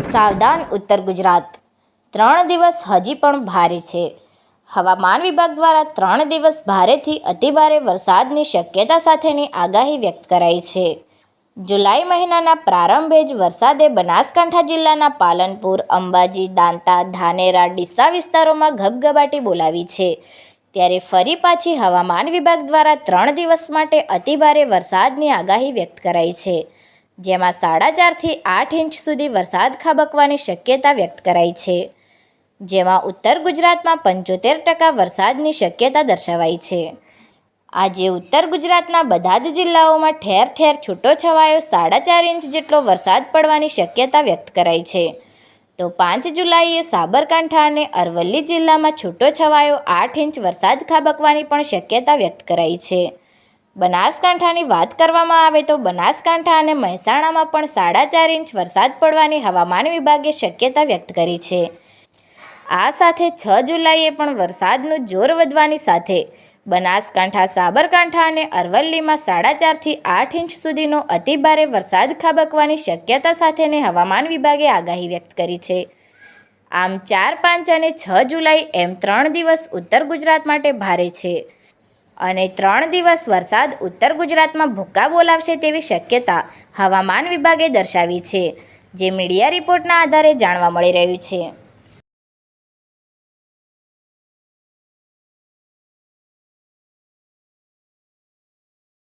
સાવધાન ઉત્તર ગુજરાત, 3 દિવસ હજી પણ ભારે છે. હવામાન વિભાગ દ્વારા 3 દિવસ ભારેથી અતિભારે વરસાદની શક્યતા સાથેની આગાહી વ્યક્ત કરાઈ છે. જુલાઈ મહિનાના પ્રારંભે જ વરસાદે બનાસકાંઠા જિલ્લાના પાલનપુર, અંબાજી, દાંતા, ધાનેરા, ડીસા વિસ્તારોમાં ગબગબાટી બોલાવી છે. ત્યારે ફરી પાછી હવામાન વિભાગ દ્વારા 3 દિવસ માટે અતિભારે વરસાદની આગાહી વ્યક્ત કરાઈ છે. જેમાં 4.5 થી 8 ઇંચ સુધી વરસાદ ખાબકવાની શક્યતા વ્યક્ત કરાઈ છે. જેમાં ઉત્તર ગુજરાતમાં 75% વરસાદની શક્યતા દર્શાવાઈ છે. આજે ઉત્તર ગુજરાતના બધા જ જિલ્લાઓમાં ઠેર ઠેર છૂટોછવાયો 4.5 ઇંચ જેટલો વરસાદ પડવાની શક્યતા વ્યક્ત કરાઈ છે. તો 5 જુલાઈએ સાબરકાંઠા અને અરવલ્લી જિલ્લામાં છૂટોછવાયો 8 ઇંચ વરસાદ ખાબકવાની પણ શક્યતા વ્યક્ત કરાઈ છે. બનાસકાંઠાની વાત કરવામાં આવે તો બનાસકાંઠા અને મહેસાણામાં પણ 4.5 ઇંચ વરસાદ પડવાની હવામાન વિભાગે શક્યતા વ્યક્ત કરી છે. આ સાથે 6 જુલાઈએ પણ વરસાદનું જોર વધવાની સાથે બનાસકાંઠા, સાબરકાંઠા અને અરવલ્લીમાં 4.5 થી 8 ઇંચ સુધીનો અતિભારે વરસાદ ખાબકવાની શક્યતા સાથેની હવામાન વિભાગે આગાહી વ્યક્ત કરી છે. આમ 4, 5 અને 6 જુલાઈ એમ 3 દિવસ ઉત્તર ગુજરાત માટે ભારે છે અને 3 દિવસ વરસાદ ઉત્તર ગુજરાતમાં ભૂક્કા બોલાવશે તેવી શક્યતા હવામાન વિભાગે દર્શાવી છે, જે મીડિયા રિપોર્ટના આધારે જાણવા મળી રહ્યું છે.